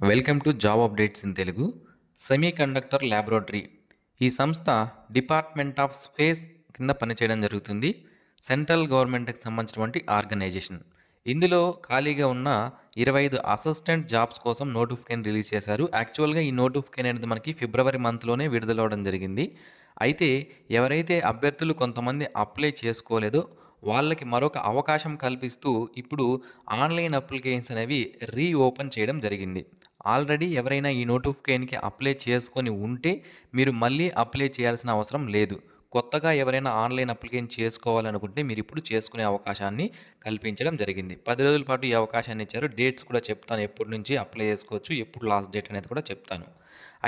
Welcome to job updates in Telugu. Semiconductor laboratory ఈ సంస్థ department of space కింద పనిచేయడం జరుగుతుంది. సెంట్రల్ గవర్నమెంట్కి సంబంధించినటువంటి ఆర్గనైజేషన్. ఇందులో ఖాళీగా ఉన్న 25 అసిస్టెంట్ జాబ్స్ కోసం నోటిఫికేషన్ రిలీజ్ చేశారు. యాక్చువల్గా ఈ నోటిఫికేషన్ అనేది మనకి ఫిబ్రవరి మంత్లోనే విడుదలవడం జరిగింది. అయితే ఎవరైతే అభ్యర్థులు కొంతమంది అప్లై చేసుకోలేదో వాళ్ళకి మరొక అవకాశం కల్పిస్తూ ఇప్పుడు ఆన్లైన్ అప్లికేషన్స్ అనేవి రీఓపెన్ చేయడం జరిగింది. ఆల్రెడీ ఎవరైనా ఈ నోటిఫికేషన్కి అప్లై చేసుకొని ఉంటే మీరు మళ్ళీ అప్లై చేయాల్సిన అవసరం లేదు. కొత్తగా ఎవరైనా ఆన్లైన్ అప్లికేషన్ చేసుకోవాలనుకుంటే మీరు ఇప్పుడు చేసుకునే అవకాశాన్ని కల్పించడం జరిగింది. 10 రోజుల పాటు ఈ అవకాశాన్ని ఇచ్చారు. డేట్స్ కూడా చెప్తాను, ఎప్పటి నుంచి అప్లై చేసుకోవచ్చు, ఎప్పుడు లాస్ట్ డేట్ అనేది కూడా చెప్తాను.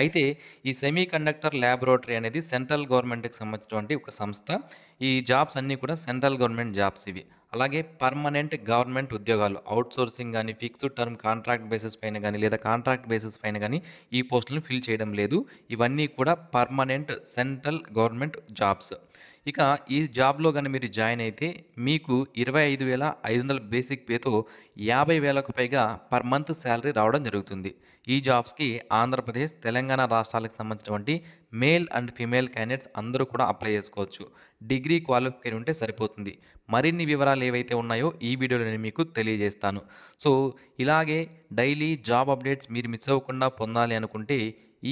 అయితే ఈ సెమీకండక్టర్ ల్యాబొరేటరీ అనేది సెంట్రల్ గవర్నమెంట్కి సంబంధించినటువంటి ఒక సంస్థ. ఈ జాబ్స్ అన్నీ కూడా సెంట్రల్ గవర్నమెంట్ జాబ్స్ ఇవి. అలాగే పర్మనెంట్ గవర్నమెంట్ ఉద్యోగాలు అవుట్సోర్సింగ్ కానీ, ఫిక్స్డ్ టర్మ్ కాంట్రాక్ట్ బేసిస్ పైన కానీ లేదా కాంట్రాక్ట్ బేసిస్ పైన కానీ ఈ పోస్టులను ఫిల్ చేయడం లేదు. ఇవన్నీ కూడా పర్మనెంట్ సెంట్రల్ గవర్నమెంట్ జాబ్స్. ఇక ఈ జాబ్లో కానీ మీరు జాయిన్ అయితే మీకు 25,500 బేసిక్ పేతో 50,000కు పైగా పర్ మంత్ శాలరీ రావడం జరుగుతుంది. ఈ జాబ్స్కి ఆంధ్రప్రదేశ్, తెలంగాణ రాష్ట్రాలకు సంబంధించినటువంటి మేల్ అండ్ ఫీమేల్ క్యాండిడేట్స్ అందరూ కూడా అప్లై చేసుకోవచ్చు. డిగ్రీ క్వాలిఫికేషన్ ఉంటే సరిపోతుంది. మరిన్ని వివరాలు ఏవైతే ఉన్నాయో ఈ వీడియోలో నేను మీకు తెలియజేస్తాను. సో ఇలాగే డైలీ జాబ్ అప్డేట్స్ మీరు మిస్ అవ్వకుండా పొందాలి అనుకుంటే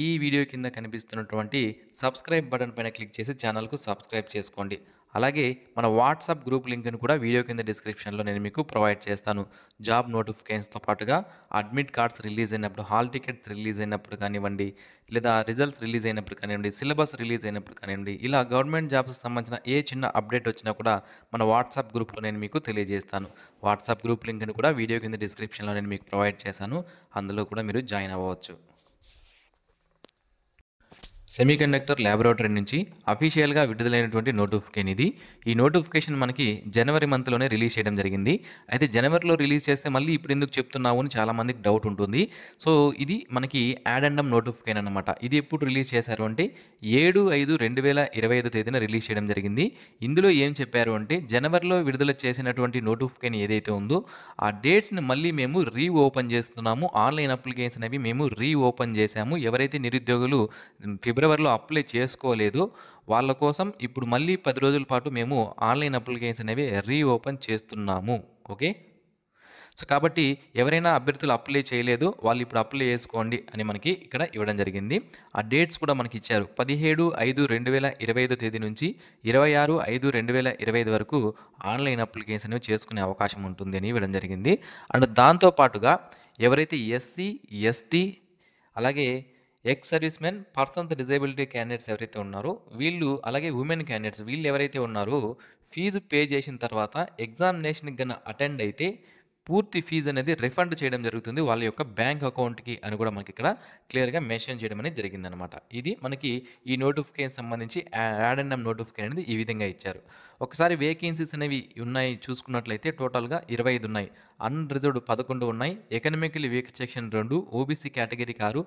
ఈ వీడియో కింద కనిపిస్తున్నటువంటి సబ్స్క్రైబ్ బటన్ పైన క్లిక్ చేసి ఛానల్కు సబ్స్క్రైబ్ చేసుకోండి. అలాగే మన వాట్సాప్ గ్రూప్ లింక్ను కూడా వీడియో కింద డిస్క్రిప్షన్లో నేను మీకు ప్రొవైడ్ చేస్తాను. జాబ్ నోటిఫికేషన్స్తో పాటుగా అడ్మిట్ కార్డ్స్ రిలీజ్ అయినప్పుడు, హాల్ టికెట్స్ రిలీజ్ అయినప్పుడు కానివ్వండి, లేదా రిజల్ట్స్ రిలీజ్ అయినప్పుడు కానివ్వండి, సిలబస్ రిలీజ్ అయినప్పుడు కానివ్వండి, ఇలా గవర్నమెంట్ జాబ్స్కి సంబంధించిన ఏ చిన్న అప్డేట్ వచ్చినా కూడా మన వాట్సాప్ గ్రూప్లో నేను మీకు తెలియజేస్తాను. వాట్సాప్ గ్రూప్ లింక్ను కూడా వీడియో కింద డిస్క్రిప్షన్లో నేను మీకు ప్రొవైడ్ చేశాను. అందులో కూడా మీరు జాయిన్ అవ్వవచ్చు. సెమీకండక్టర్ ల్యాబొరేటరీ నుంచి అఫీషియల్గా విడుదలైనటువంటి నోటిఫికేషన్ ఇది. ఈ నోటిఫికేషన్ మనకి జనవరి మంత్లోనే రిలీజ్ చేయడం జరిగింది. అయితే జనవరిలో రిలీజ్ చేస్తే మళ్ళీ ఇప్పుడు ఎందుకు చెప్తున్నావు అని చాలామందికి డౌట్ ఉంటుంది. సో ఇది మనకి యాడెండమ్ నోటిఫికేషన్ అనమాట. ఇది ఎప్పుడు రిలీజ్ చేశారు అంటే 7/5/2025 తేదీన రిలీజ్ చేయడం జరిగింది. ఇందులో ఏం చెప్పారు అంటే జనవరిలో విడుదల చేసినటువంటి నోటిఫికేషన్ ఏదైతే ఉందో ఆ డేట్స్ని మళ్ళీ మేము రీఓపెన్ చేస్తున్నాము. ఆన్లైన్ అప్లికేషన్ అనేవి మేము రీఓపెన్ చేశాము. ఎవరైతే నిరుద్యోగులు ఫిబ్రవరిలో అప్లై చేసుకోలేదు వాళ్ళ కోసం ఇప్పుడు మళ్ళీ 10 రోజుల పాటు మేము ఆన్లైన్ అప్లికేషన్ అనేవి రీఓపెన్ చేస్తున్నాము. ఓకే, సో కాబట్టి ఎవరైనా అభ్యర్థులు అప్లై చేయలేదు వాళ్ళు ఇప్పుడు అప్లై చేసుకోండి అని మనకి ఇక్కడ ఇవ్వడం జరిగింది. ఆ డేట్స్ కూడా మనకి ఇచ్చారు. 17/5/2025 తేదీ నుంచి 26/5/2025 వరకు ఆన్లైన్ అప్లికేషన్ చేసుకునే అవకాశం ఉంటుంది అని ఇవ్వడం జరిగింది. అండ్ దాంతోపాటుగా ఎవరైతే ఎస్సీ, ఎస్టీ అలాగే ex service men, person with disability candidates ఎవరైతే ఉన్నారో వీళ్ళు, అలాగే ఉమెన్ క్యాండిడేట్స్ వీళ్ళు ఎవరైతే ఉన్నారో ఫీజు పే చేసిన తర్వాత ఎగ్జామినేషన్కి గన అటెండ్ అయితే పూర్తి ఫీజు అనేది రిఫండ్ చేయడం జరుగుతుంది వాళ్ళ యొక్క బ్యాంక్ అకౌంట్కి అని కూడా మనకి ఇక్కడ క్లియర్గా మెన్షన్ చేయడం అనేది జరిగిందనమాట. ఇది మనకి ఈ నోటిఫికేషన్ సంబంధించి యాడెండమ్ నోటిఫికేషన్ అనేది ఈ విధంగా ఇచ్చారు. ఒకసారి వేకెన్సీస్ అనేవి ఉన్నాయి చూసుకున్నట్లయితే టోటల్గా 25 ఉన్నాయి. అన్రిజర్వ్డ్ 11 ఉన్నాయి. ఎకనామికలీ వీక్ సెక్షన్ 2, ఓబీసీ కేటగిరీకి 6,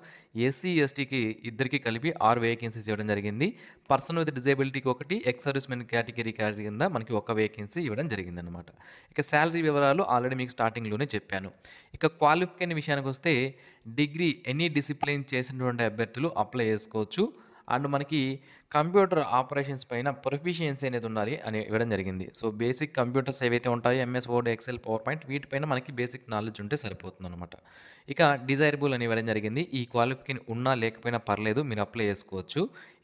ఎస్సీ ఎస్టీకి ఇద్దరికి కలిపి 6 వేకెన్సీస్ ఇవ్వడం జరిగింది. పర్సన్ విత్ డిజేబిలిటీకి 1, ఎక్స్ సర్వీస్ మెన్ కేటగిరీ కింద మనకి 1 వేకెన్సీ ఇవ్వడం జరిగిందనమాట. ఇక శాలరీ వివరాలు ఆల్రెడీ మీకు స్టార్టింగ్లోనే చెప్పాను. ఇక క్వాలిఫికేషన్ విషయానికి వస్తే డిగ్రీ ఎనీ డిసిప్లిన్ చేసినటువంటి అభ్యర్థులు అప్లై చేసుకోవచ్చు. అండ్ మనకి కంప్యూటర్ ఆపరేషన్స్ పైన ప్రొఫిషియన్సీ అనేది ఉండాలి అని ఇవ్వడం జరిగింది. సో బేసిక్ కంప్యూటర్స్ ఏవైతే ఉంటాయో MS Word, Excel, PowerPoint వీటిపైన మనకి బేసిక్ నాలెడ్జ్ ఉంటే సరిపోతుంది అనమాట. ఇక డిజైరబుల్ అని ఇవ్వడం జరిగింది. ఈ క్వాలిఫికేషన్ ఉన్నా లేకపోయినా పర్లేదు, మీరు అప్లై చేసుకోవచ్చు.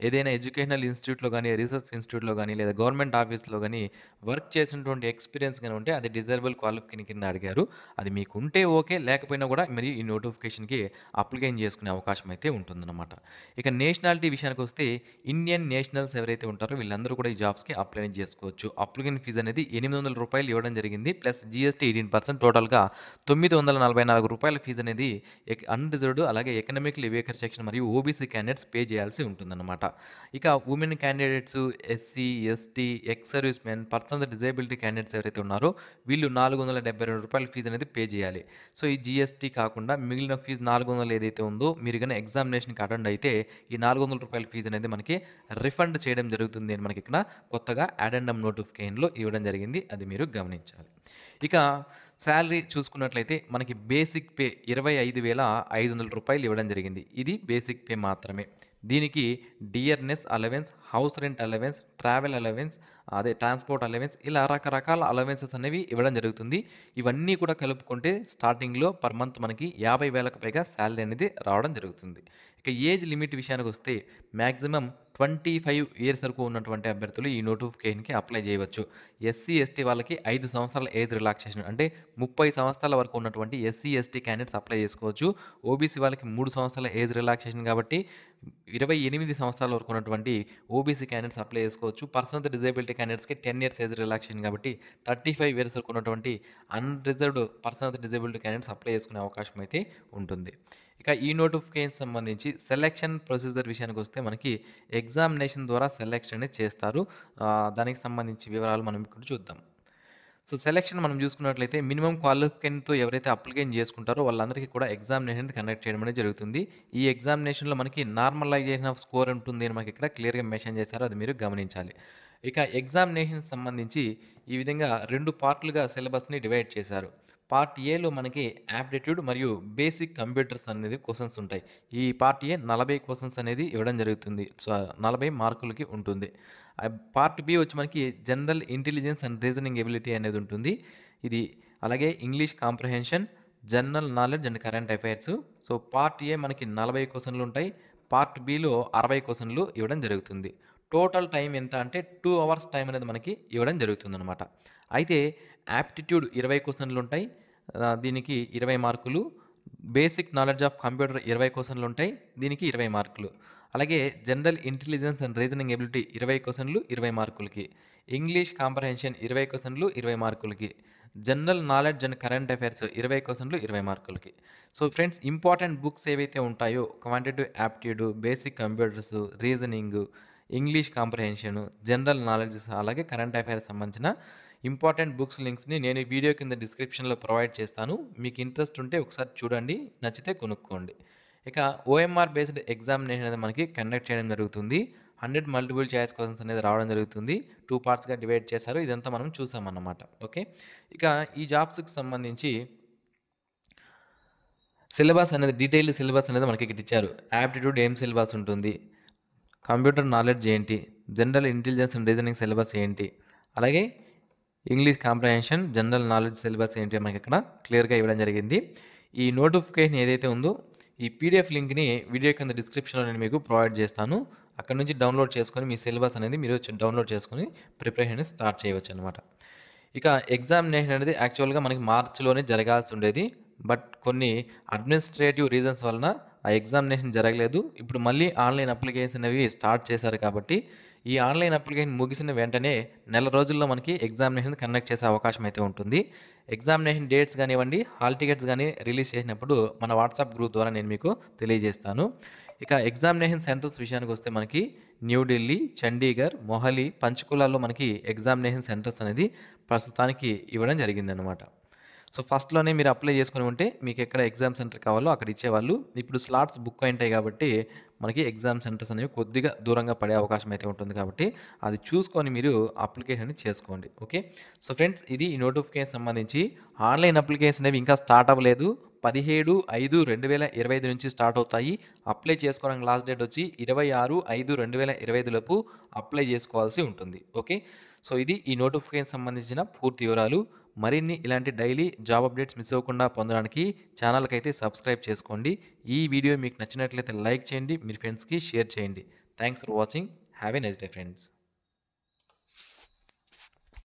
ఏదైనా ఎడ్యుకేషనల్ ఇన్స్టిట్యూట్లో కానీ, రీసెర్చ్ ఇన్స్టిట్యూట్లో కానీ లేదా గవర్నమెంట్ ఆఫీస్లో కానీ వర్క్ చేసినటువంటి ఎక్స్పీరియన్స్ కానీ ఉంటే అది డిజైరబుల్ క్వాలిఫికేషన్ కింద అడిగారు. అది మీకు ఉంటే ఓకే, లేకపోయినా కూడా మరి ఈ నోటిఫికేషన్కి అప్లికేషన్ చేసుకునే అవకాశం అయితే ఉంటుందన్నమాట. ఇక నేషనాలిటీ విషయానికి వస్తే ఇండియన్ నేషనల్స్ ఎవరైతే ఉంటారో వీళ్ళందరూ కూడా ఈ జాబ్స్కి అప్లై చేసుకోవచ్చు. అప్లికేషన్ ఫీజు అనేది ₹800 ఇవ్వడం జరిగింది. ప్లస్ జీఎస్టీ 18%, టోటల్గా ₹944 ఫీజు అనేది అన్రిజర్వ్డ్ అలాగే ఎకనామికల్ వీకర్ సెక్షన్ మరియు ఓబీసీ క్యాండిడేట్స్ పే చేయాల్సి ఉంటుందన్నమాట. ఇక women candidates, SC, ST, ex service men, person with disability candidates ఎవరైతే ఉన్నారో వీళ్ళు ₹472 ఫీజు అనేది పే చేయాలి. సో ఈ జీఎస్టీ కాకుండా మిగిలిన ఫీజు 400 ఏదైతే ఉందో మీరు కానీ ఎగ్జామినేషన్కి అటెండ్ అయితే ఈ ₹400 ఫీజు అనేది మనకి రిఫండ్ చేయడం జరుగుతుంది అని మనకి ఇక్కడ కొత్తగా అడెండమ్ నోటిఫికేషన్లో ఇవ్వడం జరిగింది. అది మీరు గమనించాలి. ఇక శాలరీ చూసుకున్నట్లయితే మనకి బేసిక్ పే 25,500 రూపాయలు ఇవ్వడం జరిగింది. ఇది బేసిక్ పే మాత్రమే. దీనికి dearness allowance, house rent allowance, travel allowance, అదే ట్రాన్స్పోర్ట్ అలవెన్స్, ఇలా రకరకాల అలవెన్సెస్ అనేవి ఇవ్వడం జరుగుతుంది. ఇవన్నీ కూడా కలుపుకుంటే స్టార్టింగ్లో పర్ మంత్ మనకి 50,000కు పైగా శాలరీ అనేది రావడం జరుగుతుంది. ఇక ఏజ్ లిమిట్ విషయానికి వస్తే మ్యాక్సిమం 25 ఇయర్స్ వరకు ఉన్నటువంటి అభ్యర్థులు ఈ నోటిఫికేషన్కి అప్లై చేయవచ్చు. ఎస్సీ ఎస్టీ వాళ్ళకి 5 సంవత్సరాల ఏజ్ రిలాక్సేషన్, అంటే 30 సంవత్సరాల వరకు ఉన్నటువంటి ఎస్సీ ఎస్టీ క్యాండిడేట్స్ అప్లై చేసుకోవచ్చు. ఓబీసీ వాళ్ళకి 3 సంవత్సరాల ఏజ్ రిలాక్సేషన్ కాబట్టి 28 సంవత్సరాల వరకు ఉన్నటువంటి ఓబీసీ క్యాండిడేట్స్ అప్లై చేసుకోవచ్చు. పర్సన్ విత్ డిజేబిలిటీ క్యాండిడేట్స్కి 10 ఇయర్స్ ఏజ్ రిలాక్సేషన్ కాబట్టి 35 ఇయర్స్ వరకు ఉన్నటువంటి unreserved person with disability candidates apply చేసుకునే అవకాశం అయితే ఉంటుంది. ఇక ఈ నోటిఫికేషన్ సంబంధించి సెలక్షన్ ప్రొసీజర్ విషయానికి వస్తే మనకి ఎగ్జామినేషన్ ద్వారా సెలెక్షన్ అనేది చేస్తారు. దానికి సంబంధించి వివరాలు మనం ఇక్కడ చూద్దాం. సో సెలెక్షన్ మనం చూసుకున్నట్లయితే మినిమం క్వాలిఫికేషన్తో ఎవరైతే అప్లికేషన్ చేసుకుంటారో వాళ్ళందరికీ కూడా ఎగ్జామినేషన్ కండక్ట్ చేయడం అనేది జరుగుతుంది. ఈ ఎగ్జామినేషన్లో మనకి నార్మలైజేషన్ ఆఫ్ స్కోర్ ఉంటుంది అని మనకి ఇక్కడ క్లియర్గా మెన్షన్ చేశారు. అది మీరు గమనించాలి. ఇక ఎగ్జామినేషన్ సంబంధించి ఈ విధంగా 2 పార్ట్లుగా సిలబస్ని డివైడ్ చేశారు. పార్ట్ ఏలో మనకి యాప్టిట్యూడ్ మరియు బేసిక్ కంప్యూటర్స్ అనేది క్వశ్చన్స్ ఉంటాయి. ఈ పార్ట్ ఏ 40 క్వశ్చన్స్ అనేది ఇవ్వడం జరుగుతుంది. సో 40 మార్కులకి ఉంటుంది. పార్ట్ బి వచ్చి మనకి general intelligence and reasoning ability అనేది ఉంటుంది. ఇది అలాగే English comprehension, general knowledge and current affairs. So part A మనకి 40 క్వశ్చన్లు ఉంటాయి. పార్ట్ బిలో 60 క్వశ్చన్లు ఇవ్వడం జరుగుతుంది. టోటల్ టైం ఎంత అంటే 2 అవర్స్ టైం అనేది మనకి ఇవ్వడం జరుగుతుంది అనమాట. అయితే యాప్టిట్యూడ్ 20 క్వశ్చన్లు ఉంటాయి. దీనికి 20 మార్కులు. బేసిక్ నాలెడ్జ్ ఆఫ్ కంప్యూటర్ 20 క్వశ్చన్లు ఉంటాయి. దీనికి 20 మార్కులు. అలాగే general intelligence and reasoning ability 20 క్వశ్చన్లు 20 మార్కులకి. ఇంగ్లీష్ కాంప్రహెన్షన్ 20 క్వశ్చన్లు 20 మార్కులకి. General knowledge and current affairs 20 క్వశ్చన్లు 20 మార్కులకి. సో ఫ్రెండ్స్, ఇంపార్టెంట్ బుక్స్ ఏవైతే ఉంటాయో quantitative aptitude, basic computers, reasoning, English comprehension, general knowledge అలాగే కరెంట్ అఫైర్స్ సంబంధించిన ఇంపార్టెంట్ బుక్స్ లింక్స్ని నేను ఈ వీడియో కింద డిస్క్రిప్షన్లో ప్రొవైడ్ చేస్తాను. మీకు ఇంట్రెస్ట్ ఉంటే ఒకసారి చూడండి, నచ్చితే కొనుక్కోండి. ఇక ఓఎంఆర్ బేస్డ్ ఎగ్జామినేషన్ అనేది మనకి కండక్ట్ చేయడం జరుగుతుంది. 100 మల్టిపుల్ చాయిస్ క్వశ్చన్స్ అనేది రావడం జరుగుతుంది. 2 పార్ట్స్గా డివైడ్ చేశారు. ఇదంతా మనం చూసామన్నమాట. ఓకే, ఇక ఈ జాబ్స్కి సంబంధించి సిలబస్ అనేది డీటెయిల్డ్ సిలబస్ అనేది మనకి ఇక్కడ ఇచ్చారు. యాప్టిట్యూడ్ ఏం సిలబస్ ఉంటుంది, కంప్యూటర్ నాలెడ్జ్ ఏంటి, general intelligence and reasoning syllabus ఏంటి, అలాగే English comprehension, general knowledge syllabus ఏంటి మనకి ఇక్కడ క్లియర్గా ఇవ్వడం జరిగింది. ఈ నోటిఫికేషన్ ఏదైతే ఉందో ఈ పీడిఎఫ్ లింక్ని వీడియో కింద డిస్క్రిప్షన్లో నేను మీకు ప్రొవైడ్ చేస్తాను. అక్కడ నుంచి డౌన్లోడ్ చేసుకొని మీ సిలబస్ అనేది మీరు డౌన్లోడ్ చేసుకొని ప్రిపరేషన్ స్టార్ట్ చేయవచ్చు అనమాట. ఇక ఎగ్జామినేషన్ అనేది యాక్చువల్గా మనకి మార్చిలోనే జరగాల్సి ఉండేది. బట్ కొన్ని అడ్మినిస్ట్రేటివ్ రీజన్స్ వలన ఆ ఎగ్జామినేషన్ జరగలేదు. ఇప్పుడు మళ్ళీ ఆన్లైన్ అప్లికేషన్ అనేవి స్టార్ట్ చేశారు కాబట్టి ఈ ఆన్లైన్ అప్లికేషన్ ముగిసిన వెంటనే నెల రోజుల్లో మనకి ఎగ్జామినేషన్ కండక్ట్ చేసే అవకాశం అయితే ఉంటుంది. ఎగ్జామినేషన్ డేట్స్ కానివ్వండి, హాల్ టికెట్స్ కానీ రిలీజ్ చేసినప్పుడు మన వాట్సాప్ గ్రూప్ ద్వారా నేను మీకు తెలియజేస్తాను. ఇక ఎగ్జామినేషన్ సెంటర్స్ విషయానికి వస్తే మనకి న్యూఢిల్లీ, చండీగఢ్, మొహాలీ, పంచకులాలో మనకి ఎగ్జామినేషన్ సెంటర్స్ అనేది ప్రస్తుతానికి ఇవ్వడం జరిగిందనమాట. సో ఫస్ట్లోనే మీరు అప్లై చేసుకుని ఉంటే మీకు ఎక్కడ ఎగ్జామ్ సెంటర్ కావాలో అక్కడ ఇచ్చేవాళ్ళు. ఇప్పుడు స్లాట్స్ బుక్ అయింటాయి కాబట్టి మనకి ఎగ్జామ్ సెంటర్స్ అనేవి కొద్దిగా దూరంగా పడే అవకాశం అయితే ఉంటుంది కాబట్టి అది చూసుకొని మీరు అప్లికేషన్ చేసుకోండి. ఓకే, సో ఫ్రెండ్స్, ఇది ఈ నోటిఫికేషన్ సంబంధించి. ఆన్లైన్ అప్లికేషన్ అనేవి ఇంకా స్టార్ట్ అవ్వలేదు. 17/5/2025 నుంచి స్టార్ట్ అవుతాయి. అప్లై చేసుకోవడానికి లాస్ట్ డేట్ వచ్చి 26/5/2025 లోపు అప్లై చేసుకోవాల్సి ఉంటుంది. ఓకే, సో ఇది ఈ నోటిఫికేషన్ సంబంధించిన పూర్తి వివరాలు. మరిన్ని ఇలాంటి డైలీ జాబ్ అప్డేట్స్ మిస్ అవ్వకుండా పొందడానికి ఛానల్కి అయితే సబ్స్క్రైబ్ చేసుకోండి. ఈ వీడియో మీకు నచ్చినట్లయితే లైక్ చేయండి, మీ ఫ్రెండ్స్కి షేర్ చేయండి. Thanks for watching. Have a nice day friends.